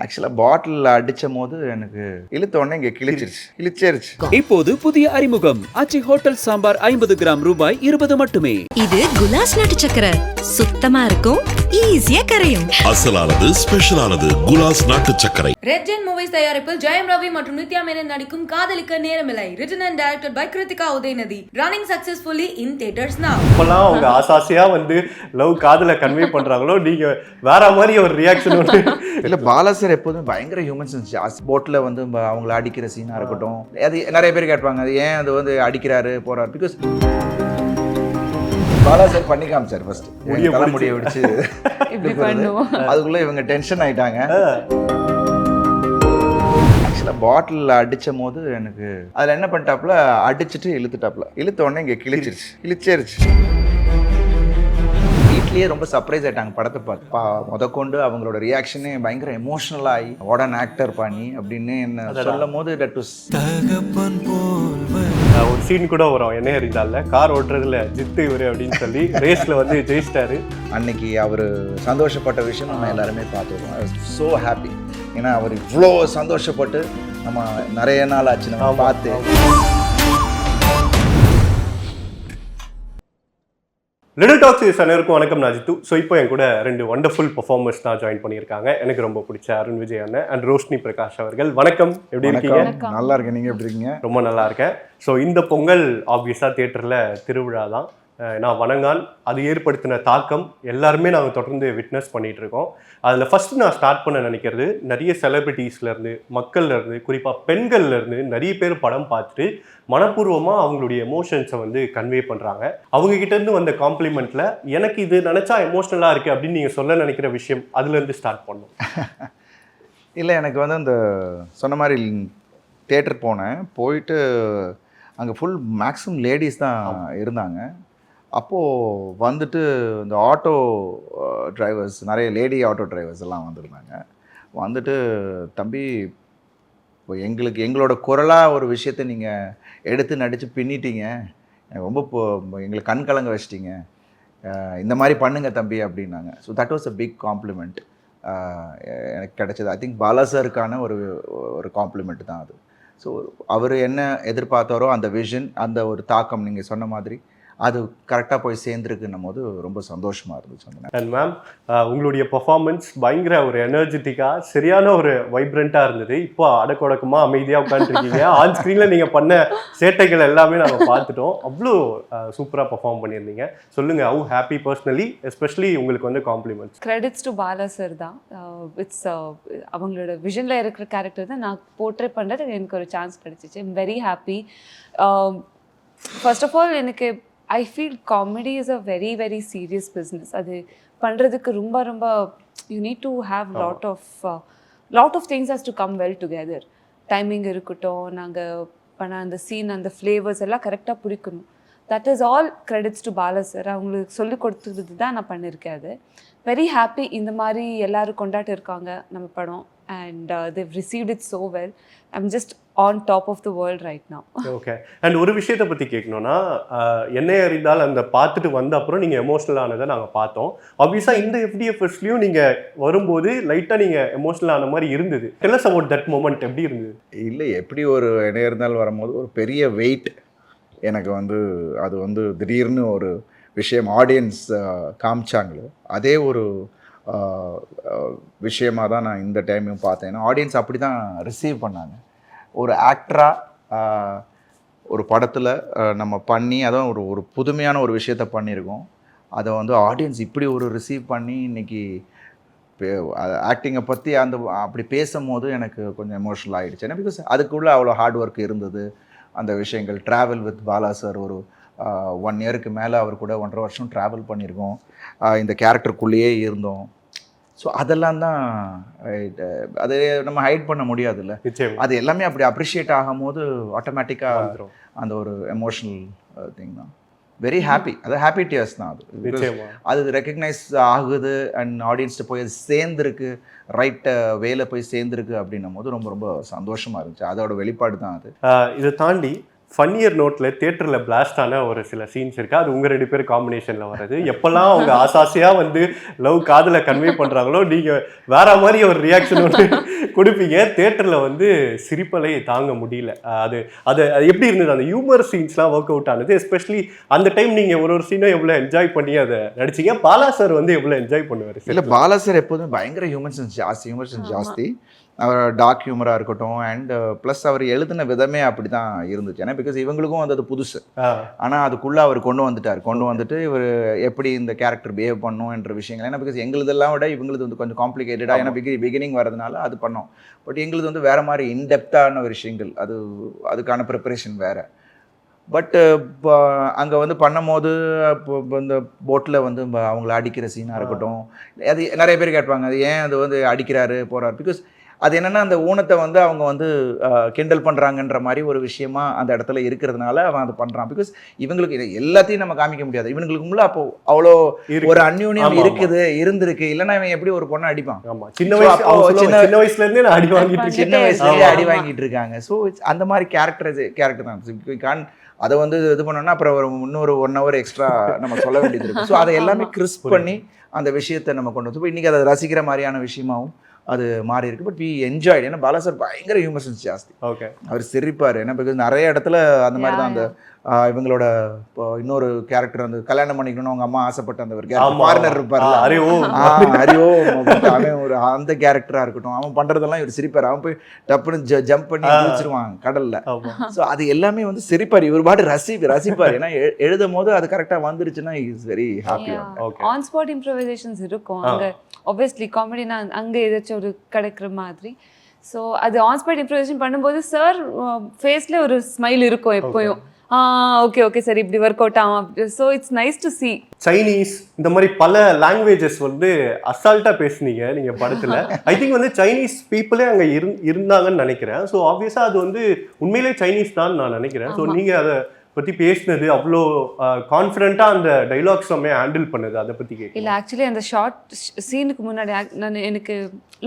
ஆக்சுவலாக பாட்டில் அடிச்சும் போது எனக்கு இழுத்த உடனே இங்கே கிழிச்சிருச்சு. இப்போது புதிய அறிமுகம் ஆச்சி ஹோட்டல் சாம்பார் 50 கிராம் ரூபாய் 20 மட்டுமே. இது குலாஸ் நாட்டு சக்கரை, சுத்தமா இருக்கும், ஈஸியா கரையும். அசலானது ஸ்பெஷலானது குலாஸ் நாட்டு சக்கரை. ரெட் ஜெயின் மூவிஸ் தயாரிப்பில் ஜெயம் ரவி மற்றும் நித்யா மேனன் நடிக்கும் Kadhalikka Neramillai, written and directed by Kiruthiga Udhayanidhi, running successfully in theatres now. இப்பெல்லாம் அவங்க ஆசாசியா லவ் காதல கன்வே பண்றாங்களோ, நீங்க வேற மாதிரி ஒரு ரியாக்ஷன் ஒன்று. இல்லை, பாலா சார் எப்போதுமே பயங்கர ஹியூமன் சென்ஸ். போட்டில் அவங்கள அடிக்கிற சீனாக இருக்கட்டும், அது நிறைய பேர் கேட்பாங்க, அது ஏன் அது அடிக்கிறாரு போறாரு. பிகாஸ் பாலா சார் பண்ணி காமிச்சார் ஃபர்ஸ்ட், தலைமுடியை விடிச்சு அதுக்குள்ள இவங்க டென்ஷன் ஆயிட்டாங்க. ஆக்சுவலாக பாட்டில் அடிச்சும் போது எனக்கு அதில் என்ன பண்ணிட்டாப்புல, அடிச்சுட்டு இழுத்த உடனே இங்கே கிழிச்சிருச்சு. வீட்லேயே ரொம்ப சர்ப்ரைஸ் ஆகிட்டாங்க படத்தை பார்த்து. முதற்கொண்டு அவங்களோட ரியாக்ஷனே பயங்கர எமோஷனல் ஆகி வாட் ஆக்டர் பண்ணி அப்படின்னு என்ன சொல்லும் போது ஒரு சீன் கூட வரும், என்ன இருந்தால கார் ஓட்டுறதுல ஜித்து இவரு அப்படின்னு சொல்லி ரேஸ்ல ஜெயிச்சிட்டாரு. அன்னைக்கு அவர் சந்தோஷப்பட்ட விஷயம் நம்ம எல்லாருமே பார்த்துருக்கோம். So happy. ஏன்னா அவர் இவ்வளோ சந்தோஷப்பட்டு நம்ம நிறைய நாள் ஆச்சு நம்ம பார்த்து. லிட்டில் டாக்ஸ் அனைவருக்கும் வணக்கம். நான் ஜித்து. ஸோ இப்போ என் கூட 2 வண்டர்ஃபுல் பர்ஃபார்மர்ஸ் தான் ஜாயின் பண்ணியிருக்காங்க. எனக்கு ரொம்ப பிடிச்ச அருண் விஜய் அண்ணன் அண்ட் ரோஷினி பிரகாஷ் அவர்கள். வணக்கம், எப்படி இருக்கீங்க? நல்லா இருக்கேன், நீங்கள் எப்படி இருக்கீங்க? ரொம்ப நல்லா இருக்கேன். ஸோ இந்த பொங்கல் ஆப்வியஸாக தியேட்டரில் திருவிழா தான். நான் வணங்கான் அது ஏற்படுத்தின தாக்கம் எல்லாருமே நாங்கள் தொடர்ந்து விட்னஸ் பண்ணிகிட்டு இருக்கோம். அதில் ஃபஸ்ட்டு நான் ஸ்டார்ட் பண்ண நினைக்கிறது, நிறைய செலிபிரிட்டிஸ்லேருந்து, மக்கள்லேருந்து, குறிப்பாக பெண்கள்லேருந்து நிறைய பேர் படம் பார்த்துட்டு மனப்பூர்வமாக அவங்களுடைய எமோஷன்ஸை கன்வே பண்ணுறாங்க. அவங்ககிட்டேருந்து வந்த காம்ப்ளிமெண்ட்டில் எனக்கு இது நினச்சா எமோஷ்னலாக இருக்குது அப்படின்னு நீங்கள் சொல்ல நினைக்கிற விஷயம், அதுலேருந்து ஸ்டார்ட் பண்ணோம். இல்லை, எனக்கு அந்த சொன்ன மாதிரி தியேட்டர் போயிட்டு அங்கே ஃபுல் மேக்ஸிமம் லேடிஸ் தான் இருந்தாங்க. அப்போது இந்த ஆட்டோ டிரைவர்ஸ், நிறைய லேடி ஆட்டோ டிரைவர்ஸ் எல்லாம் வந்துட்டு தம்பி, இப்போ எங்களோட குரலாக ஒரு விஷயத்தை நீங்கள் எடுத்து நடித்து பின்னிட்டீங்க, ரொம்ப எங்களுக்கு கண் கலங்க வச்சிட்டிங்க, இந்த மாதிரி பண்ணுங்க தம்பி அப்படின்னாங்க. So that was a big compliment எனக்கு கிடைச்சது. ஐ திங்க் பாலா சாருக்கான ஒரு காம்ப்ளிமெண்ட் தான் அது. ஸோ அவர் என்ன எதிர்பார்த்தாரோ அந்த விஷன், அந்த ஒரு தாக்கம் நீங்கள் சொன்ன மாதிரி அது கரெக்டாக போய் சேர்ந்துருக்குன்னும் போது ரொம்ப சந்தோஷமாக இருந்துச்சு. அண்ட் மேம், உங்களுடைய பர்ஃபார்மன்ஸ் பயங்கர ஒரு எனர்ஜெட்டிக்காக சரியான ஒரு வைப்ரண்ட்டாக இருந்தது. இப்போ அடக்கொடக்கமாக அமைதியாக உட்காந்துருக்கீங்க. ஆன் ஸ்க்ரீனில் நீங்கள் பண்ண சேட்டைகள் எல்லாமே நாங்கள் பார்த்துட்டோம். அவ்வளோ சூப்பராக பர்ஃபார்ம் பண்ணியிருந்தீங்க. சொல்லுங்கள், ஹவு ஹாப்பி பர்சனலி, எஸ்பெஷலி உங்களுக்கு compliments. Credits to Bala sir தான். இட்ஸ் அவங்களோட விஷனில் இருக்கிற கேரக்டர் தான் நான் போர்ட்ரே பண்ணுறது. எனக்கு ஒரு சான்ஸ் கிடச்சிச்சு. I'm very happy. First of all, எனக்கு I feel comedy is a very very serious business. அது பண்ணுறதுக்கு ரொம்ப you need to have lot of things has to come well together. Timing இருக்கட்டும், நாங்கள் பண்ண அந்த சீன், அந்த ஃப்ளேவர்ஸ் எல்லாம் கரெக்டாக பிடிக்கணும். That is all credits to Bala sir. அவங்களுக்கு சொல்லிக் கொடுத்தது தான் நான் பண்ணியிருக்கேன். அது வெரி ஹாப்பி. இந்த மாதிரி எல்லோரும் கொண்டாட்டு இருக்காங்க நம்ம படம். And they've received it so well. I'm just on top of the world right now. Okay. And ஒரு விஷயத்தை பற்றி கேட்கணுன்னா, என்னை அறிந்தால் அந்த பார்த்துட்டு வந்த அப்புறம் நீங்கள் எமோஷ்னல் ஆனதை நாங்கள் பார்த்தோம். ஆப்வியஸாக இந்த FDFSலையும் நீங்கள் வரும்போது லைட்டாக நீங்கள் எமோஷ்னல் ஆன மாதிரி இருந்தது. Tell us about that moment. எப்படி இருந்தது? இல்லை, எப்படி ஒரு என்ன இருந்தாலும் வரும்போது ஒரு பெரிய வெயிட் எனக்கு அது திடீர்னு ஒரு விஷயம் ஆடியன்ஸ் காமிச்சாங்களோ, அதே ஒரு விஷயமாக தான் நான் இந்த டைமையும் பார்த்தேன். ஏன்னா ஆடியன்ஸ் அப்படி தான் ரிசீவ் பண்ணாங்க. ஒரு ஆக்டராக ஒரு படத்தில் நம்ம பண்ணி அதான் ஒரு புதுமையான ஒரு விஷயத்த பண்ணியிருக்கோம். அதை ஆடியன்ஸ் இப்படி ஒரு ரிசீவ் பண்ணி இன்றைக்கி ஆக்டிங்கை பற்றி அப்படி பேசும்போது எனக்கு கொஞ்சம் எமோஷ்னல் ஆகிடுச்சு. ஏன்னா பிகாஸ் அதுக்குள்ளே அவ்வளோ ஹார்ட் ஒர்க் இருந்தது. அந்த விஷயங்கள் ட்ராவல் வித் பாலா சார் ஒரு 1 இயருக்கு மேலே அவர் கூட 1.5 வருஷம் ட்ராவல் பண்ணியிருக்கோம். இந்த கேரக்டருக்குள்ளேயே இருந்தோம். ஸோ அதெல்லாம் தான் அது நம்ம ஹைட் பண்ண முடியாதுல்ல. அது எல்லாமே அப்படி அப்ரிஷியேட் ஆகும் போது ஆட்டோமேட்டிக்காக அந்த ஒரு எமோஷ்னல் திங் தான். Very happy. அது ஹாப்பி டியர்ஸ் தான். அது ரெக்கக்னைஸ் ஆகுது அண்ட் ஆடியன்ஸ்ட்டு போய் அது சேர்ந்துருக்கு, ரைட் வேலை போய் சேர்ந்துருக்கு அப்படின்னும் போது ரொம்ப சந்தோஷமாக இருந்துச்சு. அதோட வெளிப்பாடு தான் அது. இதை தாண்டி ஃபன்னியர் நோட்டில் தியேட்டரில் பிளாஸ்டான ஒரு சில சீன்ஸ் இருக்குது. அது உங்கள் 2 பேர் காம்பினேஷனில் வர்றது. எப்போல்லாம் அவங்க ஆசாசியாக லவ் காதலை கன்வே பண்ணுறாங்களோ, நீங்கள் வேற மாதிரி ஒரு ரியாக்ஷன் கொடுப்பீங்க. தியேட்டர்ல வந்து சிரிப்பலை தாங்க முடியல. அது அது அது எப்படி இருந்தது? அந்த ஹியூமர் சீன்ஸ்லாம் ஒர்க் அவுட் ஆனது. எஸ்பெஷலி அந்த டைம் நீங்க ஒரு சீனை எவ்வளவு என்ஜாய் பண்ணி அதை நடிச்சீங்க? பாலா சார் வந்து எவ்வளவு என்ஜாய் பண்ணுவாரு? இல்லை, பாலா சார் எப்போதுமே பயங்கர ஹியூமர் சென்ஸ் ஜாஸ்தி. அவர் டார்க் ஹியூமராக இருக்கட்டும், அண்ட் ப்ளஸ் அவர் எழுதின விதமே அப்படி தான் இருந்துச்சு. ஏன்னா பிகாஸ் இவங்களுக்கும் வந்து அது புதுசு. ஆனால் அதுக்குள்ளே அவர் கொண்டு வந்துட்டு இவர் எப்படி இந்த கேரக்டர் பிஹேவ் பண்ணும் என்ற விஷயங்கள். ஏன்னா பிகாஸ் எங்களுதெல்லாம் விட இவங்களுது வந்து கொஞ்சம் காம்ப்ளிகேட்டடாக, ஏன்னா பிகினிங் வரதுனால அது பண்ணோம். பட் எங்களுது வந்து வேறு மாதிரி இன்டெப்த்தான ஒரு விஷயங்கள், அதுக்கான ப்ரிப்பரேஷன் வேறு. பட்டு அங்கே வந்து பண்ணும்போது இந்த போட்டில் வந்து அவங்கள அடிக்கிற சீனாக இருக்கட்டும், அது நிறைய பேர் கேட்பாங்க, அது ஏன் அது வந்து அடிக்கிறாரு போகிறார். பிகாஸ் அது என்னென்னா அந்த ஊனத்தை வந்து அவங்க வந்து கிண்டல் பண்ணுறாங்கன்ற மாதிரி ஒரு விஷயமா அந்த இடத்துல இருக்கிறதுனால அவன் அது பண்ணுறான். பிகாஸ் இவங்களுக்கு எல்லாத்தையும் நம்ம காமிக்க முடியாது. இவங்களுக்குள்ள அப்போ அவ்வளோ ஒரு அந்யூன்யம் இருந்திருக்கு. இல்லைன்னா இவன் எப்படி ஒரு பொண்ணை அடிப்பான்? சின்ன வயசுலேருந்தே அடி வாங்கிட்டு இருக்காங்க. ஸோ அந்த மாதிரி கேரக்டர் தான். அதை வந்து இது பண்ணோன்னா அப்புறம் ஒரு இன்னொரு 1 hour எக்ஸ்ட்ரா நம்ம சொல்ல வேண்டியது இருக்குது. ஸோ அதை எல்லாமே கிறிஸ்ப் பண்ணி அந்த விஷயத்தை நம்ம கொண்டு வந்து இன்றைக்கி அதை ரசிக்கிற மாதிரியான விஷயமாகவும் அது மாறி இருக்கு. But we enjoyed. ஏன்னா பாலா சார் பயங்கர ஹியூமர் சென்ஸ் ஜாஸ்தி. ஓகே, அவர் சிரிப்பார். ஏன்னா பிகாஸ் நிறைய இடத்துல அந்த மாதிரி தான் அந்த இவங்களோட இன்னொரு கேரக்டர் வந்து கல்யாணம் பண்ணிக்கணும்னு அவங்க அம்மா ஆசைப்பட்ட அந்த ஒரு கேரக்டர் ஃபாரினர் இருப்பார், அறிவோ அவன் ஒரு அந்த கேரக்டராக இருக்கட்டும், அவன் பண்ணுறதெல்லாம் இவர் சிரிப்பார். அவன் போய் டப்புன்னு ஜம்ப் பண்ணி வச்சிருவான் கடலில். ஸோ அது எல்லாமே வந்து சிரிப்பார். இவர் பாட்டு ரசிப்பார். ஏன்னா எழுதும் போது அது கரெக்டாக வந்துருச்சுன்னா is very happy. On spot improvisations இருக்கும் அங்கே. ஆப்வியஸ்லி காமெடினா அங்கே ஏதாச்சும் ஒரு கிடைக்கிற மாதிரி. ஸோ அது ஆன் ஸ்பாட் இம்ப்ரவைசேஷன் பண்ணும்போது சார் ஃபேஸில் ஒரு ஸ்மைல் இருக்கும் எப்போயும். ஓகே சரி, இப்படி ஒர்க் அவுட் ஆகும். So it's nice to C. Chinese இந்த மாதிரி பல லாங்குவேஜஸ் வந்து அசால்ட்டா பேசுனீங்க நீங்க படத்துல. ஐ திங்க் வந்து சைனீஸ் பீப்புளே அங்க இருந்தாங்கன்னு நினைக்கிறேன். ஸோ ஆப்வியஸா அது வந்து உண்மையிலே சைனீஸ் தான் நான் நினைக்கிறேன். ஸோ நீங்க அதை பற்றி பேசினது அவ்வளோ கான்ஃபிடென்ட்டாக அந்த டைலாக்ஸ் எல்லாமே ஹேண்டில் பண்ணுது, அதை பற்றி கேட்க. இல்லை, ஆக்சுவலி அந்த ஷார்ட் சீனுக்கு முன்னாடி எனக்கு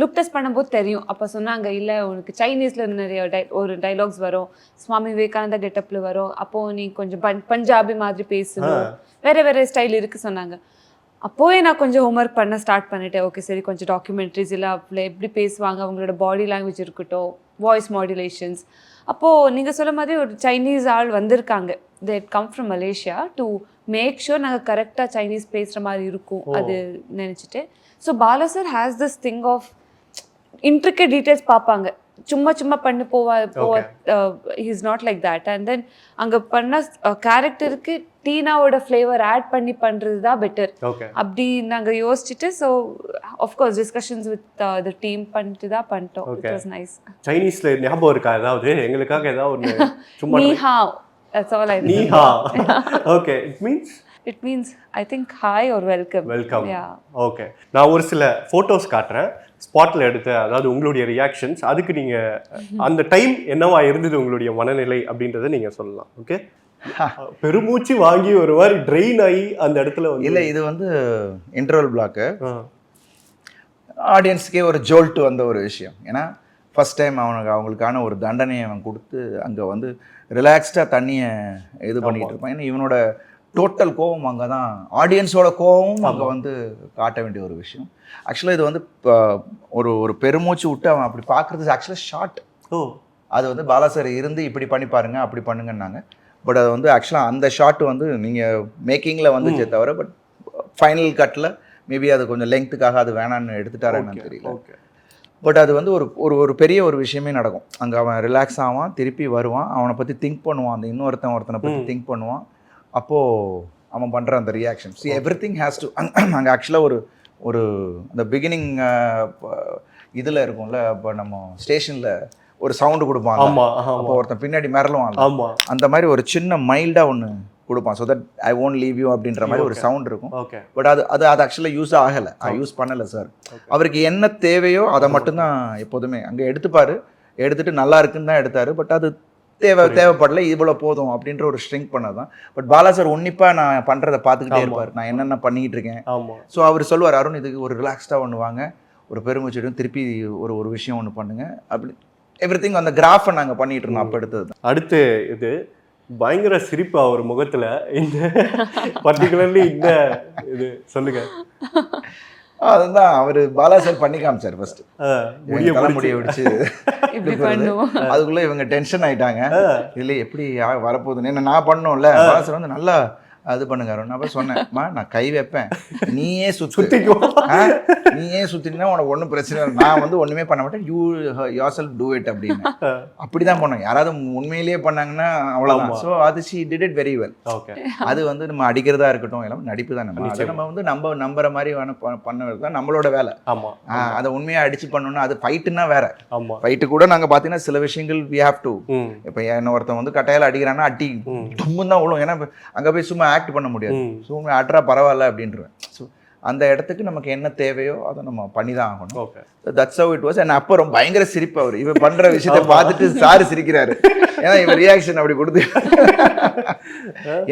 லுக் டெஸ்ட் பண்ணும்போது தெரியும். அப்போ சொன்னாங்க, இல்லை உனக்கு சைனீஸில் நிறைய ஒரு டைலாக்ஸ் வரும், சுவாமி விவேகானந்தா கெட்டப்பில் வரும், அப்போது நீ கொஞ்சம் பஞ்சாபி மாதிரி பேசணும், வேறு ஸ்டைல் இருக்குது சொன்னாங்க. அப்போவே நான் கொஞ்சம் ஹோம்ஒர்க் பண்ண ஸ்டார்ட் பண்ணிட்டேன். ஓகே சரி, கொஞ்சம் டாக்குமெண்ட்ரிஸ் இல்லை அப்படி எப்படி பேசுவாங்க, அவங்களோட பாடி லாங்குவேஜ் இருக்கட்டும், வாய்ஸ் மாடுலேஷன்ஸ். அப்போது நீங்கள் சொல்ல மாதிரி ஒரு சைனீஸ் ஆள் வந்திருக்காங்க. They come from Malaysia to make sure நாங்கள் கரெக்டாக சைனீஸ் பேசுகிற மாதிரி இருக்கும் அது நினச்சிட்டு. So Bala sir has this thing of intricate details பார்ப்பாங்க. சும்மா பண்ணி போவா is not like that. And then அங்கே பண்ண கேரக்டருக்கு டீனாவோட ஃப்ளேவர் ஆட் பண்ணி பண்ணுறது தான் பெட்டர் அப்படி நாங்கள் யோசிச்சுட்டு. So of course discussions with the team பண்ணிட்டு தான் பண்ணிட்டோம். It was nice. சைனீஸ்ல ஞாபகம் இருக்கா ஏதாவது எங்களுக்காக ஏதாவது ஒன்று? சும்மா நீ have, that's all I know. நீ have. Okay, it means I think hi or welcome. Yeah. Okay, நான் ஒரு சில ஃபோட்டோஸ் காட்டுறேன் ஸ்பாட்டில் எடுத்த, அதாவது உங்களுடைய ரியாக்ஷன்ஸ். அதுக்கு நீங்கள் அந்த டைம் என்னவா இருந்தது உங்களுடைய மனநிலை அப்படின்றத நீங்கள் சொல்லலாம். ஓகே, பெருமூச்சு வாங்கி ஒரு மாதிரி ட்ரெயின் ஆகி அந்த இடத்துல வந்து. இல்லை, இது வந்து இன்டர்வல் பிளாக்கு ஆடியன்ஸுக்கே ஒரு ஜோல்ட்டு வந்த ஒரு விஷயம். ஏன்னா ஃபஸ்ட் டைம் அவங்களுக்கான ஒரு தண்டனையை அவன் கொடுத்து அங்கே வந்து ரிலாக்ஸ்டாக தண்ணியை இது பண்ணிகிட்டு இருப்பான். ஏன்னா இவனோட டோட்டல் கோவம் அங்கே தான், ஆடியன்ஸோட கோவமும் அங்கே வந்து காட்ட வேண்டிய ஒரு விஷயம். ஆக்சுவலாக இது வந்து ஒரு பெருமூச்சு விட்டு அவன் அப்படி பார்க்குறது ஆக்சுவலாக ஷார்ட். அது வந்து பாலா சார் இருந்து இப்படி பண்ணி பாருங்க அப்படி பண்ணுங்கன்னாங்க. பட் அது வந்து ஆக்சுவலாக அந்த ஷாட் வந்து நீங்கள் மேக்கிங்கில் வந்துச்சே தவிர, பட் ஃபைனல் கட்டில் மேபி அது கொஞ்சம் லெங்க்த்துக்காக அது வேணான்னு எடுத்துட்டாரு என்னன்னு தெரியல. பட் அது வந்து ஒரு பெரிய ஒரு விஷயமே நடக்கும். அங்கே அவன் ரிலாக்ஸ் ஆவான், திருப்பி வருவான், அவனை பற்றி திங்க் பண்ணுவான், அந்த ஒருத்தனை பற்றி திங்க் பண்ணுவான். அப்போது அவன் பண்ணுற அந்த reaction, C everything has to. அங்கே ஆக்சுவலாக ஒரு அந்த பிகினிங் இதில் இருக்கும்ல, இப்போ நம்ம ஸ்டேஷனில் ஒரு சவுண்டு கொடுப்பாங்க, அப்போ ஒருத்தன் பின்னாடி மிரளுவான், அந்த மாதிரி ஒரு சின்ன மைல்டாக ஒன்று கொடுப்பான். So that I won't leave you அப்படின்ற மாதிரி ஒரு சவுண்ட் இருக்கும். பட் அது ஆக்சுவலாக யூஸ் ஆகலை, யூஸ் பண்ணலை சார். அவருக்கு என்ன தேவையோ அதை மட்டும்தான் எப்போதுமே அங்கே எடுத்துட்டு நல்லா இருக்குன்னு தான் எடுத்தார். பட் அது தேவைப்படல, இவ்வளோ போதும் அப்படின்ற ஒரு ஸ்ட்ரிங் பண்ணதான். பட் பாலா சார் உன்னிப்பாக நான் பண்ணுறதை பார்த்துக்கிட்டே இருப்பார், நான் என்னென்ன பண்ணிக்கிட்டு இருக்கேன். ஸோ அவர் சொல்லுவார், அருண் இதுக்கு ஒரு ரிலாக்ஸ்டாக ஒன்று வாங்க, ஒரு பெருமூச்சிடும், திருப்பி ஒரு விஷயம் ஒன்று பண்ணுங்க அப்படி. எவ்ரிதிங் அந்த கிராஃபை நாங்கள் பண்ணிட்டு இருந்தோம் அப்போ எடுத்தது. அடுத்து இது பயங்கர சிரிப்பு அவர் முகத்தில், இந்த பர்டிகுலர்லி இந்த இது சொல்லுங்க. அதுதான் அவர் பாலா சார் பண்ணி காமிச்சார் ஃபர்ஸ்ட். முடிய தலைமுடியை பிடிச்சு. பிடிச்சு இப்படி பண்ணுவோம். அதுக்குள்ள இவங்க டென்ஷன் ஆயிட்டாங்க. இல்லை எப்படி வரப்போகுதுன்னு என்ன நான் பண்ணோம்ல, பாலா சார் வந்து நல்லா அது பண்ணுங்க. நான் போய் சொன்னேன்மா, நான் கை வைப்பேன், நீயே சுத்திக்கோ, நீயே சுத்தினா உனக்கு ஒன்றும் பிரச்சனை இல்லை, நான் வந்து ஒன்றுமே பண்ண மாட்டேன், you your self do it அப்படின்னு. அப்படி தான் பண்ணோம். யாராவது உண்மையிலேயே பண்ணாங்கன்னா அவ்வளோதான். ஸோ அது she did it very well. அது வந்து நம்ம அடிக்கிறதா இருக்கட்டும், எல்லாம் நடிப்பு தான். நம்ம வந்து நம்புற மாதிரி பண்ணது தான் நம்மளோட வேலை. அதை உண்மையாக அடிச்சு பண்ணணும்னா அது ஃபைட்டுன்னா வேற. ஃபைட்டு கூட நாங்கள் பார்த்தீங்கன்னா சில விஷயங்கள் வி ஹேவ் டு. இப்போ என்ன ஒருத்தன் வந்து கட்டையால் அடிக்கிறான்னா அடி தும்முன்னு தான் விழும். ஏன்னா அங்கே போய் சும்மா ஆக்ட் பண்ண முடியாது. சும்மா ஆட்ரா பரவாயில்ல அப்படின்றேன். ஸோ அந்த இடத்துக்கு நமக்கு என்ன தேவையோ அதை நம்ம பண்ணி தான் ஆகணும். That's how it was. And அப்போ ரொம்ப பயங்கர சிரிப்பு. அவர் இவன் பண்ற விஷயத்தை பார்த்துட்டு சாரு சிரிக்கிறாரு. ஏன்னா இவன் ரியாக்ஷன் அப்படி கொடுத்து,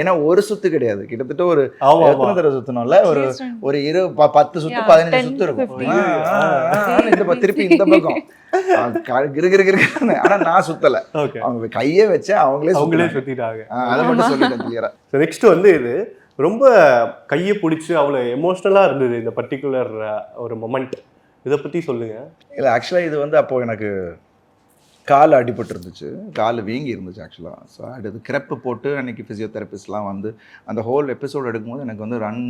ஏன்னா ஒரு சுத்து கிடையாது, கிட்டத்தட்ட ஒரு எத்தனை தடவை சுத்தணும்ல, ஒரு 10 சுத்து 15 சுத்து இருக்கும். இந்த திருப்பி இந்த பக்கம் கிருகிருன்னு. ஆனா நான் சுத்தல, அவங்க கையே வச்சு அவங்களே சுத்திட்டாங்க. அதை மட்டும் சொல்லிட்டேன் கிளியரா. நெக்ஸ்ட் வந்து இது ரொம்ப கையை பிடிச்சி அவ்வளோ எமோஷ்னலாக இருந்தது இந்த பர்டிகுலர் ஒரு மொமெண்ட். இதை பற்றி சொல்லுங்க. இல்லை ஆக்சுவலாக இது வந்து அப்போது எனக்கு கால் அடிபட்டு இருந்துச்சு, கால் வீங்கி இருந்துச்சு ஆக்சுவலாக. ஸோ அடுத்து கிரெப்பு போட்டு அன்றைக்கி ஃபிசியோதெரபிஸ்ட்லாம் வந்து அந்த ஹோல் எபிசோடு எடுக்கும்போது எனக்கு வந்து ரன்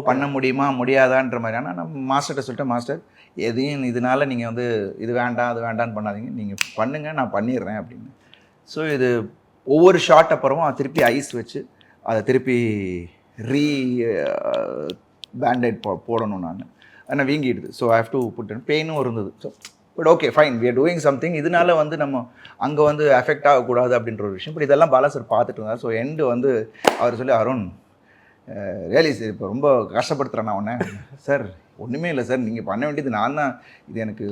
பண்ண முடியுமா முடியாதான்ற மாதிரி. ஆனால் நான் மாஸ்டர்கிட்ட சொல்லிட்டேன், மாஸ்டர் எதையும் இதனால் நீங்கள் வந்து இது வேண்டாம் அது வேண்டான்னு பண்ணாதீங்க, நீங்கள் பண்ணுங்கள், நான் பண்ணிடுறேன் அப்படின்னு. ஸோ இது ஒவ்வொரு ஷாட் அப்புறமும் திருப்பி ஐஸ் வச்சு அதை திருப்பி பேண்டேட் போடணும். நான் ஆனால் வீங்கிடுது. So I have to put பெயினும் இருந்தது. So but okay fine, we are doing something. இதனால வந்து நம்ம அங்கே வந்து எஃபெக்ட் ஆகக்கூடாது அப்படின்ற ஒரு விஷயம். பட் இதெல்லாம் பாலா சார் பார்த்துட்டு இருந்தார். ஸோ எண்டு வந்து அவர் சொல்லி, அருண் ரியலி சார் இப்போ ரொம்ப கஷ்டப்படுத்துகிறேன் நான் உடனே. சார் ஒன்றுமே இல்லை சார், நீங்கள் பண்ண வேண்டியது நான் தான், இது எனக்கு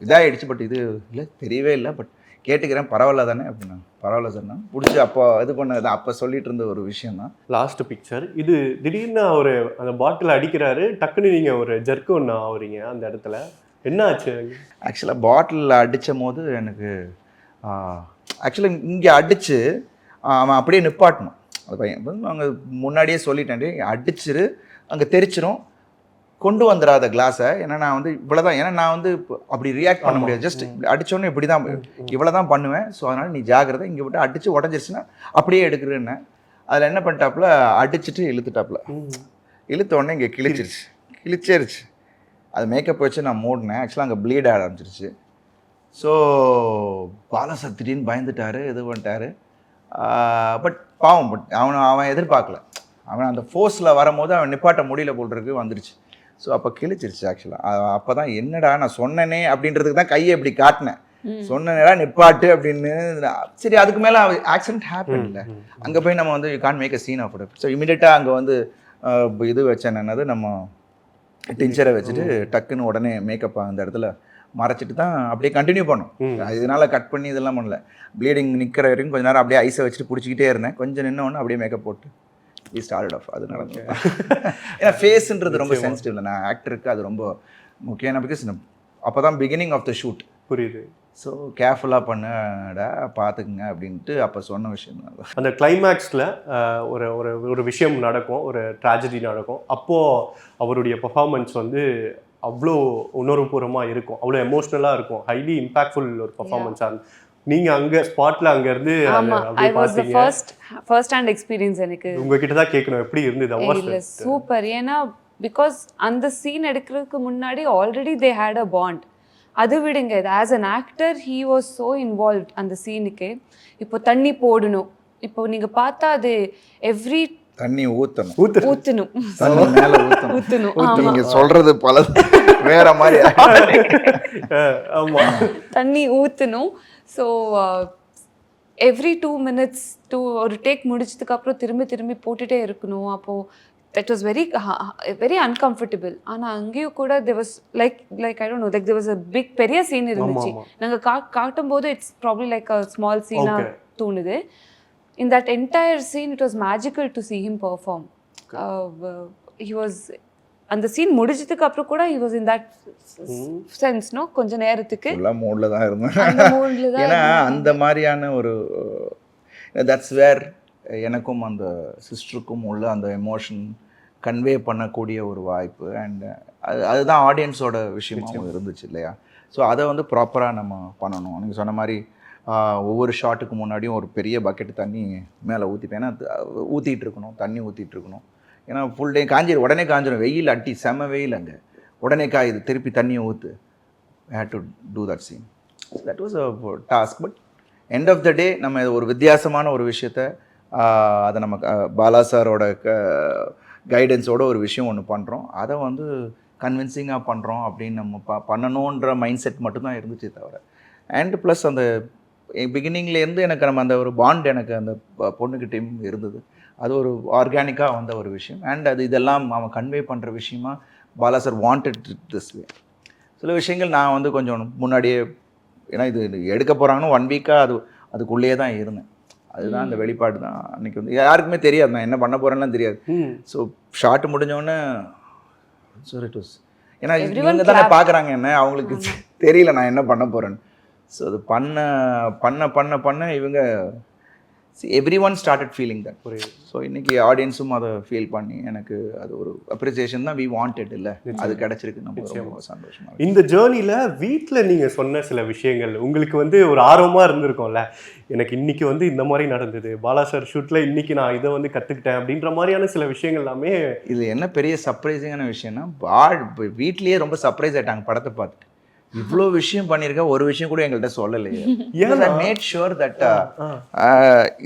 இதாகிடுச்சு, பட் இது இல்லை தெரியவே இல்லை, பட் கேட்டுக்கிறேன், பரவாயில்ல தானே அப்படின்னா. பரவாயில்ல சார், நான் பிடிச்சி அப்போ இது பண்ணது அப்போ சொல்லிட்டு இருந்த ஒரு விஷயம் தான். லாஸ்ட் பிக்சர் இது திடீர்னு ஒரு அந்த பாட்டில் அடிக்கிறாரு, டக்குன்னு நீங்கள் ஒரு ஜர்க்கு ஒன்று ஆகுறீங்க அந்த இடத்துல, என்ன ஆச்சு? ஆக்சுவலாக பாட்டிலில் அடித்த போது எனக்கு ஆக்சுவலாக இங்கே அடித்து அவன் அப்படியே நிப்பாட்டணும். அது பையன் அங்கே முன்னாடியே சொல்லிட்டேன், அடிச்சிரு அங்கே தெரிச்சிரும், கொண்டு வந்துடாத கிளாஸை. ஏன்னா நான் வந்து இவ்வளோ தான், ஏன்னா நான் வந்து அப்படி ரியாக்ட் பண்ண முடியாது, ஜஸ்ட் அடித்தோன்னே இப்படி தான் இவ்வளோ தான் பண்ணுவேன். ஸோ அதனால் நீ ஜாகிரதை, இங்கே விட்டு அடித்து உடஞ்சிருச்சுன்னா அப்படியே எடுக்கிறேன்னு. அதில் என்ன பண்ணிட்டாப்புல, அடிச்சுட்டு இழுத்துட்டாப்புல, இழுத்த உடனே இங்கே கிழிச்சிருச்சு. அது மேக்கப் வச்சு நான் மூடினேன். ஆக்சுவலாக அங்கே ப்ளீட் ஆட ஆரம்பிச்சிருச்சு. ஸோ பாலா சார் திடீர்னு பயந்துட்டார், இது பண்ணிட்டாரு. பட் பாவம், பட் அவன் எதிர்பார்க்கல. அவன் அந்த ஃபோர்ஸில் வரும்போது அவன் நிப்பாட்ட முடியல போல் இருக்கு, வந்துருச்சு. ஸோ அப்போ கிழிச்சிருச்சு. ஆக்சுவலாக அப்போ தான் என்னடா நான் சொன்னனே அப்படின்றதுக்கு தான் கையை இப்படி காட்டினேன், சொன்னேடா நிப்பாட்டு அப்படின்னு. சரி, அதுக்கு மேலே ஆக்சிடென்ட் ஹேப்பன் இல்லை. அங்கே போய் நம்ம வந்து you can't make a scene of it. So இமீடியட்டாக அங்கே வந்து இது வச்சேன், என்னது நம்ம டிஞ்சரை வச்சுட்டு டக்குன்னு உடனே மேக்கப் அந்த இடத்துல மறைச்சிட்டு தான் அப்படியே கண்டினியூ பண்ணோம். இதனால கட் பண்ணி இதெல்லாம் பண்ணல. ப்ளீடிங் நிற்கிற வரைக்கும் கொஞ்சம் நேரம் அப்படியே ஐஸை வச்சுட்டு பிடிச்சிக்கிட்டே இருந்தேன். கொஞ்சம் நின்ன உடனே அப்படியே மேக்கப் போட்டு வி ஸ்டார்டட் ஆஃப். அது நடந்தது. ஏன்னா ஃபேஸுன்றது ரொம்ப சென்சிட்டிவ் இல்லை, நான் ஆக்டருக்கு அது ரொம்ப முக்கியம். பிகாஸ் அப்போ தான் பிகினிங் ஆஃப் த ஷூட். புரியுது. ஸோ கேர்ஃபுல்லாக பண்ணடா, பார்த்துக்குங்க அப்படின்ட்டு அப்போ சொன்ன விஷயம் தான். அந்த கிளைமேக்ஸில் ஒரு ஒரு ஒரு விஷயம் நடக்கும், ஒரு ட்ராஜடி நடக்கும். அப்போது அவருடைய பர்ஃபார்மன்ஸ் வந்து அவ்வளோ உணர்வுபூர்வமாக இருக்கும், அவ்வளோ எமோஷ்னலாக இருக்கும், ஹைலி இம்பாக்ட்ஃபுல் ஒரு பர்ஃபார்மன்ஸாக. நீங்கள் அங்கே ஸ்பாட்டில் அங்கே இருந்து ஃபர்ஸ்ட் ஹேண்ட் எக்ஸ்பீரியன்ஸ் எனக்கு உங்ககிட்ட தான் கேட்கணும், எப்படி இருந்தது? இல்லை சூப்பர். ஏன்னா பிகாஸ் அந்த சீன் எடுக்கிறதுக்கு முன்னாடி already they had a bond. அது விடுங்க, as an actor he was so involved அந்த சீனுக்கு. இப்போ தண்ணி போடணும், இப்போ நீங்கள் பார்த்தா அது எவ்ரி தண்ணி ஊற்றணும் ஊற்றணும் மேலே ஊற்றணும். நீங்க சொல்றது பல வேற மாதிரி. தண்ணி ஊற்றணும். ஸோ எவ்ரி 2 minutes ஒரு டேக் முடிச்சதுக்கப்புறம் திரும்பி போட்டுகிட்டே இருக்கணும். அப்போது that was very uncomfortable. ஆனால் அங்கேயும் கூட there was like I don't know, like there was a big பெரிய சீன் இருந்துச்சு. நாங்கள் காட்டும் போது it's probably like a small சீனாக தோணுது. In that entire scene it was magical to see him perform. He was அந்த சீன் முடிஞ்சதுக்கு அப்புறம் கூட he was in that sense, no, கொஞ்ச நேரத்துக்கு எல்லாம் மூட்ல தான் இருந்தேன். ஏன்னா அந்த மாதிரியான ஒரு that's where எனக்கும் அந்த சிஸ்டருக்கும் உள்ள அந்த எமோஷன் கன்வே பண்ணக்கூடிய ஒரு வாய்ப்பு. அண்ட் அதுதான் ஆடியன்ஸோட விஷயமாகவும் இருந்துச்சு இல்லையா. ஸோ அதை வந்து ப்ராப்பராக நம்ம பண்ணணும். நீங்கள் சொன்ன மாதிரி ஒவ்வொரு ஷாட்டுக்கு முன்னாடியும் ஒரு பெரிய பக்கெட் தண்ணி மேலே ஊற்றிப்பேன். ஏன்னா ஊற்றிட்டு இருக்கணும், தண்ணி ஊற்றிட்டு இருக்கணும். ஏன்னா ஃபுல் டே காஞ்சிடும், உடனே காஞ்சிடும். வெயில் அட்டி செம வெயில் அங்கே, உடனே காயுது, திருப்பி தண்ணியை ஊற்று. I had to do that scene. That was a task. But end of the day நம்ம ஒரு வித்தியாசமான ஒரு விஷயத்த அதை நம்ம பாலா சாரோட கைடன்ஸோட ஒரு விஷயம் ஒன்று பண்ணுறோம். அதை வந்து கன்வின்சிங்காக பண்ணுறோம் அப்படின்னு நம்ம பண்ணணுன்ற மைண்ட் செட் மட்டும்தான் இருந்துச்சு தவிர. அண்ட் ப்ளஸ் அந்த பிகினிங்லேருந்து எனக்கு நம்ம அந்த ஒரு பாண்ட் எனக்கு அந்த பொண்ணுக்கிட்டையும் இருந்தது. அது ஒரு ஆர்கானிக்காக வந்த ஒரு விஷயம். அண்ட் அது இதெல்லாம் அவன் கன்வே பண்ணுற விஷயமா Bala sir wanted this way. சில விஷயங்கள் நான் வந்து கொஞ்சம் முன்னாடியே, ஏன்னா இது எடுக்க போகிறாங்கன்னு 1 வீக்காக அதுக்குள்ளேயே தான் இருந்தேன். அதுதான் அந்த வெளிப்பாடு தான் அன்றைக்கி வந்து யாருக்குமே தெரியாது நான் என்ன பண்ண போகிறேன்லாம் தெரியாது. ஸோ ஷார்ட் முடிஞ்சோடனே ஸோ இட் வாஸ், ஏன்னா இவங்க தானே பார்க்குறாங்க என்ன, அவங்களுக்கு தெரியல நான் என்ன பண்ண போகிறேன்னு. ஸோ அது பண்ண இவங்க every one started feeling that. புரியுது. ஸோ இன்றைக்கி ஆடியன்ஸும் அதை ஃபீல் பண்ணி எனக்கு அது ஒரு அப்ரிசியேஷன் தான் வி வாண்டட். இல்லை அது கிடச்சிருக்கு, நம்ம ரொம்ப சந்தோஷமாக. இந்த ஜேர்னியில் வீட்டில் நீங்கள் சொன்ன சில விஷயங்கள் உங்களுக்கு வந்து ஒரு ஆர்வமாக இருந்திருக்கும்ல, எனக்கு இன்றைக்கி வந்து இந்த மாதிரி நடந்தது, பாலா சார் ஷூட்டில் இன்றைக்கி நான் இதை வந்து கற்றுக்கிட்டேன் அப்படின்ற மாதிரியான சில விஷயங்கள் எல்லாமே. இது என்ன பெரிய சர்ப்ரைசிங்கான விஷயம்னா, வீட்லேயே ரொம்ப சர்ப்ரைஸ் ஆகிட்டாங்க படத்தை பார்த்துட்டு. இவ்வளோ விஷயம் பண்ணியிருக்க, ஒரு விஷயம் கூட எங்கள்கிட்ட சொல்லலையே. மேட் ஷுர் தட்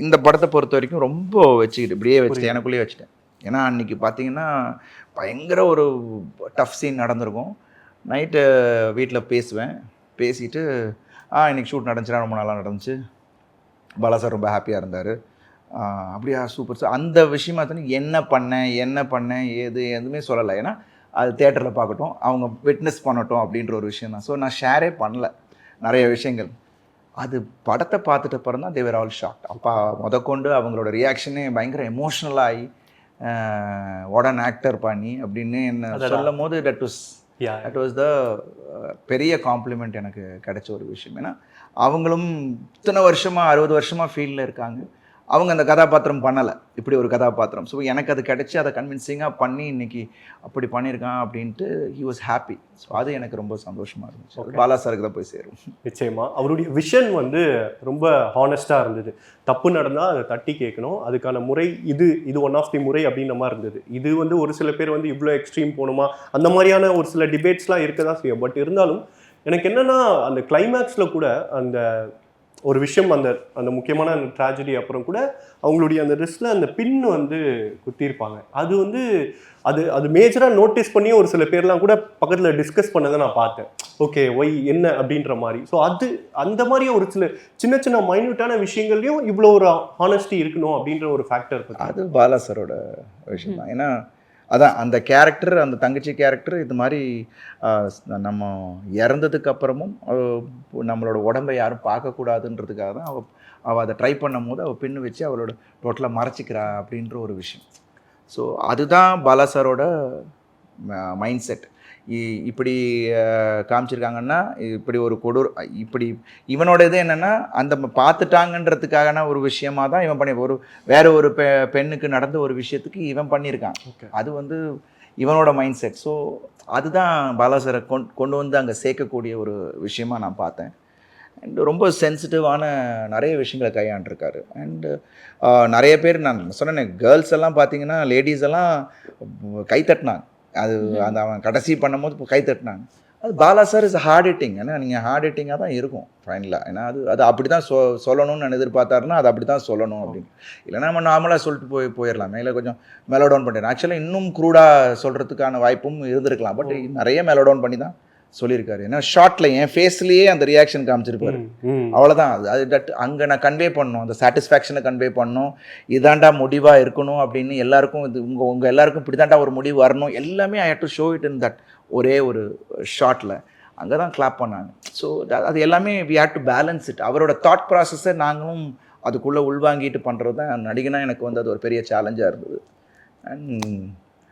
இந்த படத்தை பொறுத்த வரைக்கும் ரொம்ப வச்சுக்கிட்டு இப்படியே வச்சுட்டு எனக்குள்ளேயே வச்சுட்டேன். ஏன்னா அன்றைக்கி பார்த்தீங்கன்னா பயங்கர ஒரு டஃப் சீன் நடந்திருக்கும். நைட்டு வீட்டில் பேசிட்டு இன்றைக்கி ஷூட் நடந்துச்சுன்னா ரொம்ப நல்லா நடந்துச்சு, பாலா சார் ரொம்ப ஹாப்பியாக இருந்தார், அப்படியா சூப்பர் சார். அந்த விஷயமா தானே என்ன பண்ணேன் எதுவுமே சொல்லலை. ஏன்னா அது தேட்டரில் பார்க்கட்டும், அவங்க விட்னஸ் பண்ணட்டும் அப்படின்ற ஒரு விஷயம் தான். ஸோ நான் ஷேரே பண்ணல நிறைய விஷயங்கள். அது படத்தை பார்த்துட்டு அப்புறம் தான் தேவர் ஆல் ஷாக்ட். அப்பா முதற்கொண்டு அவங்களோட ரியாக்ஷனே பயங்கர எமோஷ்னலாகி வாட் அன் ஆக்டர் பண்ணி அப்படின்னு என்ன சொல்லும் போது தட் வாஸ் த பெரிய காம்ப்ளிமெண்ட் எனக்கு கிடைச்ச ஒரு விஷயம். ஏன்னா அவங்களும் இத்தனை வருஷமாக 60 வருஷமாக ஃபீல்டில் இருக்காங்க, அவங்க அந்த கதாபாத்திரம் பண்ணலை, இப்படி ஒரு கதாபாத்திரம். ஸோ எனக்கு அது கிடச்சி அதை கன்வின்சிங்காக பண்ணி இன்றைக்கி அப்படி பண்ணியிருக்கான் அப்படின்ட்டு ஹி வாஸ் ஹாப்பி. ஸோ அது எனக்கு ரொம்ப சந்தோஷமாக இருந்துச்சு. பாலா சாருக்கு தான் போய் சேரும். நிச்சயமாக அவருடைய விஷன் வந்து ரொம்ப ஹானஸ்ட்டாக இருந்தது. தப்பு நடந்தால் அதை தட்டி கேட்கணும், அதுக்கான முறை இது ஒன் ஆஃப் தி முறை அப்படின்ற மாதிரி இருந்தது. இது வந்து ஒரு சில பேர் வந்து இவ்வளோ எக்ஸ்ட்ரீம் போகணுமா அந்த மாதிரியான ஒரு சில டிபேட்ஸ்லாம் இருக்க தான் செய்யும். பட் இருந்தாலும் எனக்கு என்னென்னா அந்த கிளைமேக்ஸில் கூட அந்த ஒரு விஷயம், அந்த முக்கியமான அந்த ட்ராஜடி அப்புறம் கூட அவங்களுடைய அந்த ரிஸ்டில் அந்த பின் வந்து குத்திருப்பாங்க. அது வந்து அது மேஜராக நோட்டீஸ் பண்ணி ஒரு சில பேர்லாம் கூட பக்கத்தில் டிஸ்கஸ் பண்ணதை நான் பார்த்தேன். ஓகே ஒய் என்ன அப்படின்ற மாதிரி. ஸோ அந்த மாதிரி ஒரு சில சின்ன மைன்யூட்டான விஷயங்கள்லையும் இவ்வளோ ஒரு ஹானஸ்டி இருக்கணும் அப்படின்ற ஒரு ஃபேக்டர். அது பாலா சாரோட விஷயம் தான். ஏன்னா அதான் அந்த கேரக்டர், அந்த தங்கச்சி கேரக்டர் இது மாதிரி நம்ம இறந்ததுக்கு அப்புறமும் நம்மளோட உடம்பை யாரும் பார்க்கக்கூடாதுன்றதுக்காக தான் அவள் அதை ட்ரை பண்ணும் போது அவள் பின்னு வச்சு அவளோட டோட்டலாக மறைச்சிக்கிறா அப்படின்ற ஒரு விஷயம். ஸோ அதுதான் பாலா சாரோட மைண்ட் செட். இப்படி காமிச்சிருக்காங்கன்னா இப்படி ஒரு இப்படி இவனோட இது என்னென்னா அந்த பார்த்துட்டாங்கன்றதுக்கான ஒரு விஷயமாக தான் இவன் பண்ணி வேற ஒரு பெண்ணுக்கு நடந்த ஒரு விஷயத்துக்கு இவன் பண்ணியிருக்கான். அது வந்து இவனோட மைண்ட் செட். ஸோ அதுதான் பாலாசரை கொண்டு வந்து அங்கே சேர்க்கக்கூடிய ஒரு விஷயமா நான் பார்த்தேன். அண்ட் ரொம்ப சென்சிட்டிவான நிறைய விஷயங்களை கையாண்டிருக்காரு. அண்டு நிறைய பேர் நான் சொன்னேன், கேர்ள்ஸ் எல்லாம் பார்த்தீங்கன்னா லேடிஸ் எல்லாம் கைத்தட்டினாங்க. அது அந்த அவன் கடைசி பண்ணும்போது இப்போ கைத்தட்டினாங்க. அது Bala sir is heart hitting. ஏன்னா நீங்கள் ஹார்ட் ஹிட்டிங்காக தான் இருக்கும் ஃபைனலாக. ஏன்னா அது அப்படி தான் சொல்லணும்னு நான் எதிர்பார்த்தாருன்னா அது அப்படி தான் சொல்லணும் அப்படின்னு. இல்லைன்னா நம்ம நார்மலாக சொல்லிட்டு போயிடலாமே, இல்லை கொஞ்சம் மெலோடவுன் பண்ணிடுறேன். ஆக்சுவலாக இன்னும் க்ரூடாக சொல்கிறதுக்கான வாய்ப்பும் இருந்திருக்கலாம். பட் நிறைய மெலோடவுன் பண்ணி தான் சொல்லியிருக்காரு. ஏன்னா ஷார்ட்டில் என் ஃபேஸ்லேயே அந்த ரியாக்ஷன் காமிச்சிருப்பாரு. அவ்வளோதான். அது அங்கே நான் கன்வே பண்ணணும், அந்த சாட்டிஸ்ஃபேக்ஷனை கன்வே பண்ணணும். இதாண்டா முடிவாக இருக்கணும் அப்படின்னு எல்லாருக்கும் இது உங்கள் எல்லாருக்கும் இப்படி தாண்டா ஒரு முடிவு வரணும், எல்லாமே I had to show it in that ஒரே ஒரு ஷார்ட்டில். அங்கே தான் கிளாப் பண்ணாங்க. ஸோ அது எல்லாமே we had to balance it. அவரோட தாட் ப்ராசஸை நாங்களும் அதுக்குள்ளே உள்வாங்கிட்டு பண்ணுறது தான் நடிகனாக எனக்கு வந்து அது ஒரு பெரிய சேலஞ்சாக இருந்தது. And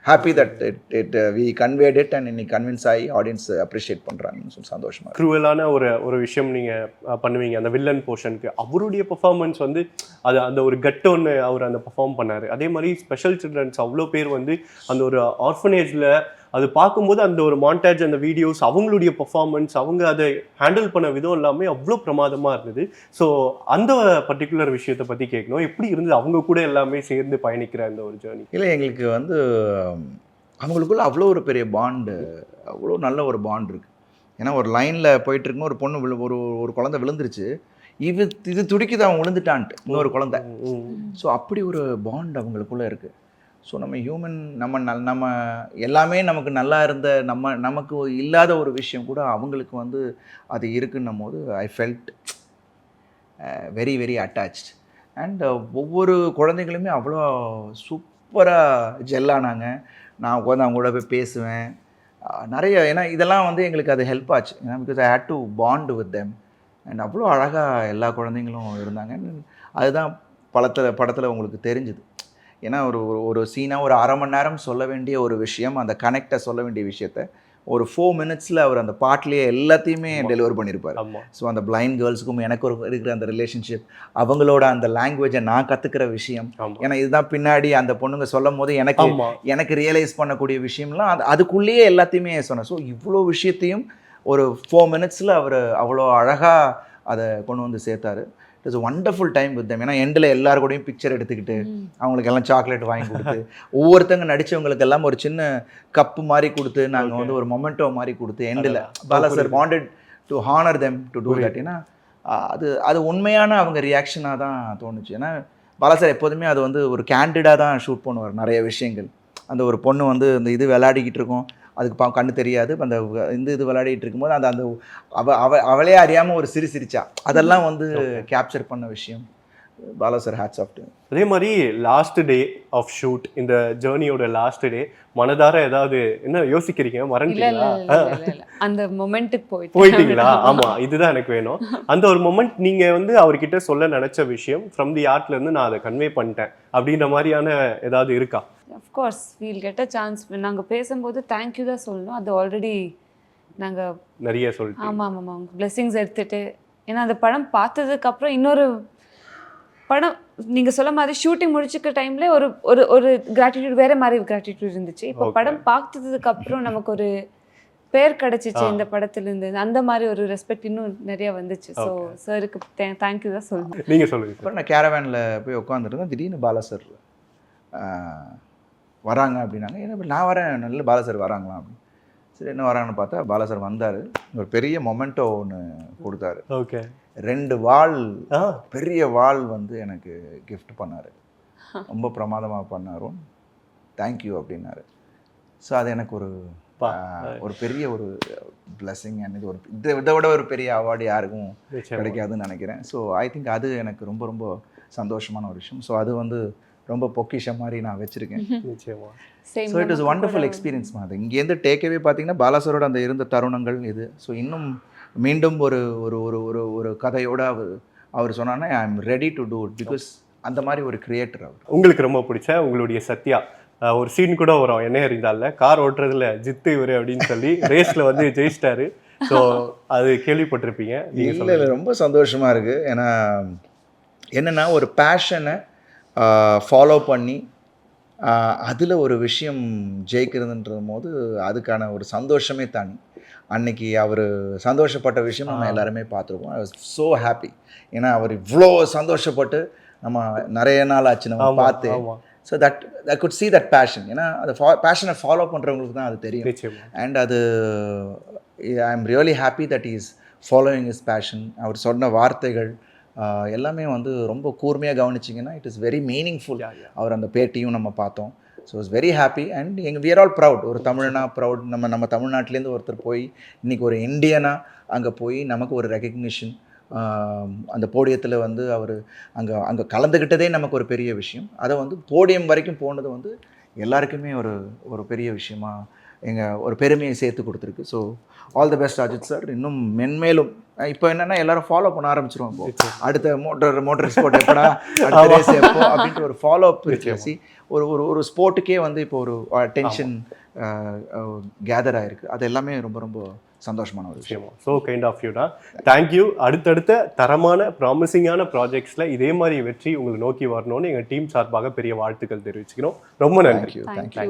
happy that we conveyed it and இன்னைக்கு கன்வின்ஸ் ஆகி ஆடியன்ஸ் அப்ரிஷியேட் பண்ணுறாங்கன்னு சொல்லி சந்தோஷமாக. க்ரூவலான ஒரு விஷயம் நீங்கள் பண்ணுவீங்க அந்த வில்லன் போர்ஷனுக்கு. அவருடைய பர்ஃபார்மன்ஸ் வந்து அந்த ஒரு கட்டு ஒன்று அவர் அந்த பர்ஃபார்ம் பண்ணார். அதே மாதிரி ஸ்பெஷல் சில்ட்ரன்ஸ் அவ்வளோ பேர் வந்து அந்த ஒரு ஆர்ஃபனேஜில் அது பார்க்கும்போது அந்த ஒரு மாண்டேஜ், அந்த வீடியோஸ், அவங்களுடைய பெர்ஃபார்மன்ஸ், அவங்க அதை ஹேண்டில் பண்ண விதம் எல்லாமே அவ்வளோ பிரமாதமாக இருந்தது. ஸோ அந்த பர்டிகுலர் விஷயத்தை பற்றி கேட்கணும். எப்படி இருந்தது அவங்க கூட எல்லாமே சேர்ந்து பயணிக்கிற அந்த ஒரு ஜேர்னி? இல்லை, எங்களுக்கு வந்து அவங்களுக்குள்ள அவ்வளோ ஒரு பெரிய பாண்டு, அவ்வளோ நல்ல ஒரு பாண்ட் இருக்குது. ஏன்னா ஒரு லைனில் போயிட்டு இருக்கும்போது ஒரு பொண்ணு ஒரு குழந்தை விழுந்துருச்சு, இது துடிக்குது, அவன் விழுந்துட்டான்ட்டு இன்னொரு குழந்தை. ஸோ அப்படி ஒரு பாண்ட் அவங்களுக்குள்ளே இருக்குது. ஸோ நம்ம ஹியூமன், நம்ம எல்லாமே நமக்கு நல்லா இருந்த நமக்கு இல்லாத ஒரு விஷயம் கூட அவங்களுக்கு வந்து அது இருக்குன்னும் போது I felt very very attached. And ஒவ்வொரு குழந்தைகளுமே அவ்வளோ சூப்பராக ஜெல்லானாங்க. நான் உட்காந்து அவங்க கூட போய் பேசுவேன் நிறைய. ஏன்னா இதெல்லாம் வந்து எங்களுக்கு அது ஹெல்ப் ஆச்சு. ஏன்னா because I had to bond with them. And அவ்வளோ அழகாக எல்லா குழந்தைங்களும் இருந்தாங்க. அதுதான் படத்தில் உங்களுக்கு தெரிஞ்சுது. ஏன்னா ஒரு சீனாக ஒரு 1/2 மணி நேரம் சொல்ல வேண்டிய ஒரு விஷயம், அந்த கனெக்டை சொல்ல வேண்டிய விஷயத்த ஒரு 4 மினிட்ஸில் அவர் அந்த பாட்டிலேயே எல்லாத்தையுமே டெலிவர் பண்ணியிருப்பார். ஸோ அந்த பிளைண்ட் கேர்ள்ஸுக்கும் எனக்கு இருக்கிற அந்த ரிலேஷன்ஷிப், அவங்களோட அந்த லாங்குவேஜை நான் கற்றுக்கிற விஷயம், ஏன்னா இதுதான் பின்னாடி அந்த பொண்ணுங்க சொல்லும் போது எனக்கு ரியலைஸ் பண்ணக்கூடிய விஷயம்லாம் அதுக்குள்ளேயே எல்லாத்தையுமே சொன்னேன். ஸோ இவ்வளோ விஷயத்தையும் ஒரு 4 மினிட்ஸில் அவர் அவ்வளோ அழகாக அதை கொண்டு வந்து சேர்த்தாரு. It is wonderful time with them. ஏன்னா எண்டில் எல்லாரும் கூடயும் பிக்சர் எடுத்துக்கிட்டு அவங்களுக்கு எல்லாம் சாக்லேட் வாங்கி கொடுத்து, ஒவ்வொருத்தங்க நடித்தவங்களுக்கு எல்லாம் ஒரு சின்ன கப்பு மாதிரி கொடுத்து, நாங்கள் வந்து ஒரு மொமெண்டோ மாதிரி கொடுத்து எண்டில் Bala sir wanted to honour them to do that. ஏன்னா அது உண்மையான அவங்க ரியாக்ஷனாக தான் தோணுச்சு. ஏன்னா பாலா சார் எப்போதுமே அது வந்து ஒரு கேண்டிடாக தான் ஷூட் பண்ணுவார் நிறைய விஷயங்கள். அந்த ஒரு பொண்ணு வந்து இந்த இது விளையாடிக்கிட்டு இருக்கோம், அதுக்கு கண்ணு தெரியாது, அந்த இது விளையாடிட்டு இருக்கும்போது அந்த அவளே அறியாமல் ஒரு சிரிச்சா, அதெல்லாம் வந்து கேப்சர் பண்ண விஷயம். Bala sir hats off to. அதே மாதிரி லாஸ்ட் டே ஆஃப் ஷூட், இந்த ஜேர்னியோட லாஸ்ட் டே, மனதார ஏதாவது என்ன யோசிக்கிறீங்க? மறந்துட்டீங்களா? அந்த மொமெண்ட்டுக்கு போயிட்டீங்களா? ஆமா, இதுதான் எனக்கு வேணும். அந்த ஒரு மொமெண்ட் நீங்க வந்து அவர்கிட்ட சொல்ல நினைச்ச விஷயம் ஃப்ரம் தி ஆர்ட்ல இருந்து நான் அதை கன்வே பண்ணிட்டேன் அப்படின்ற மாதிரியான ஏதாவது இருக்கா? Of course we'll get a chance. நாங்கள் பேசும்போது தேங்க்யூ தான் சொல்லணும். அது ஆல்ரெடி நாங்கள் நிறைய சொல்லிட்டு. ஆமாம் ஆமாம், பிளெஸிங்ஸ் எடுத்துகிட்டு. ஏன்னா அந்த படம் பார்த்ததுக்கப்புறம் இன்னொரு படம் நீங்கள் சொல்ல மாதிரி ஷூட்டிங் முடிச்சுக்க டைமில் ஒரு ஒரு ஒரு கிராட்டிடியூட், வேறு மாதிரி கிராட்டிடியூட் இருந்துச்சு. இப்போ படம் பார்த்ததுக்கப்புறம் நமக்கு ஒரு பேர் கிடச்சிச்சு இந்த படத்துலேருந்து, அந்த மாதிரி ஒரு ரெஸ்பெக்ட் இன்னும் நிறையா வந்துச்சு. ஸோ சாருக்கு தேங்க்யூ தான் சொல்லணும். நீங்கள் சொல்லுங்கள். அப்புறம் நான் கேரவேனில் போய் உட்காந்துருந்தேன், திடீர்னு பாலா சார் வராங்க அப்படின்னாங்க. ஏன்னா நான் வரேன், நல்ல பாலா சார் வராங்களா அப்படின்னு. சரி என்ன வராங்கன்னு பார்த்தா பாலா சார் வந்தார். ஒரு பெரிய மொமெண்டோ ஒன்று கொடுத்தாரு. ஓகே. 2 வால், பெரிய வால் வந்து எனக்கு கிஃப்ட் பண்ணார். ரொம்ப பிரமாதமாக பண்ணாரும், தேங்க்யூ அப்படின்னாரு. ஸோ அது எனக்கு ஒரு பெரிய ஒரு பிளெஸிங். அண்ட் இதை விட ஒரு பெரிய அவார்டு யாருக்கும் கிடைக்காதுன்னு நினைக்கிறேன். ஸோ ஐ திங்க் அது எனக்கு ரொம்ப ரொம்ப சந்தோஷமான ஒரு விஷயம். ஸோ அது வந்து ரொம்ப பொக்கிஷம் மாதிரி நான் வச்சுருக்கேன். So it is wonderful experience மாதிரி. இங்கேருந்து டேக்கவே பார்த்தீங்கன்னா பாலாசரோட அந்த இருந்த தருணங்கள் இது. ஸோ இன்னும் மீண்டும் ஒரு ஒரு ஒரு ஒரு ஒரு கதையோடு அவர் சொன்னான்னா I am ready to do it, because அந்த மாதிரி ஒரு கிரியேட்டர் அவர். உங்களுக்கு ரொம்ப பிடிச்ச உங்களுடைய சத்யா ஒரு சீன் கூட வரும், என்ன அறிந்தால கார் ஓட்டுறதுல ஜித்து இவர் அப்படின்னு சொல்லி ரேஸில் வந்து ஜெயிச்சிட்டாரு. ஸோ அது கேள்விப்பட்டிருப்பீங்க. இல்லை ரொம்ப சந்தோஷமாக இருக்குது. ஏன்னா என்னென்னா ஒரு பேஷனை ஃபாலோ பண்ணி அதில் ஒரு விஷயம் ஜெயிக்கிறதுன்ற போது அதுக்கான ஒரு சந்தோஷமே தானே. அன்னைக்கு அவர் சந்தோஷப்பட்ட விஷயம் நம்ம எல்லாருமே பார்த்துருக்கோம். I was so happy. ஏன்னா அவர் இவ்வளோ சந்தோஷப்பட்டு நம்ம நிறைய நாள் ஆச்சு நம்ம பார்த்து. So I could see that passion. ஏன்னா அந்த பேஷனை ஃபாலோ பண்ணுறவங்களுக்கு தான் அது தெரியும். அண்ட் அது I am really happy that he is following his passion. அவர் சொன்ன வார்த்தைகள் எல்லாமே வந்து ரொம்ப கூர்மையாக கவனிச்சிங்கன்னா இட் இஸ் வெரி மீனிங்ஃபுல். அவர் அந்த பேட்டியும் நம்ம பார்த்தோம். So it's very happy. And we are all proud. ஒரு தமிழனா ப்ரௌட். நம்ம தமிழ்நாட்டிலேருந்து ஒருத்தர் போய் இன்றைக்கி ஒரு இந்தியனாக அங்கே போய் நமக்கு ஒரு ரெகக்னிஷன், அந்த போடியத்தில் வந்து அவர் அங்கே கலந்துக்கிட்டதே நமக்கு ஒரு பெரிய விஷயம். அதை வந்து போடியம் வரைக்கும் போனது வந்து எல்லாருக்குமே ஒரு பெரிய விஷயமா ஒரு பெருமையை சேர்த்து கொடுத்துருக்கு. So all the best Ajith sir. இன்னும் மென்மேலும் இப்போ என்னென்னா எல்லாரும் ஃபாலோ பண்ண ஆரம்பிச்சிருவோம். இப்போ அடுத்த மோட்டர் ஸ்போர்ட் எப்படா, அடுத்த ரேஸ் எப்போ அப்படின்ட்டு ஒரு ஃபாலோ அப் இருக்கு. ஒரு ஸ்போர்ட்டுக்கே வந்து இப்போ ஒரு அட்டென்ஷன் கேதர் ஆகிருக்கு. அது எல்லாமே ரொம்ப ரொம்ப சந்தோஷமான ஒரு விஷயம். ஸோ கைண்ட் ஆஃப் யூடா. தேங்க்யூ. அடுத்தடுத்த தரமான ப்ராமிசிங்கான ப்ராஜெக்ட்ஸில் இதே மாதிரி வெற்றி உங்களை நோக்கி வரணும்னு எங்கள் டீம் சார்பாக பெரிய வாழ்த்துக்கள் தெரிவிச்சுக்கிறோம். ரொம்ப நன்றி. தேங்க்யூ.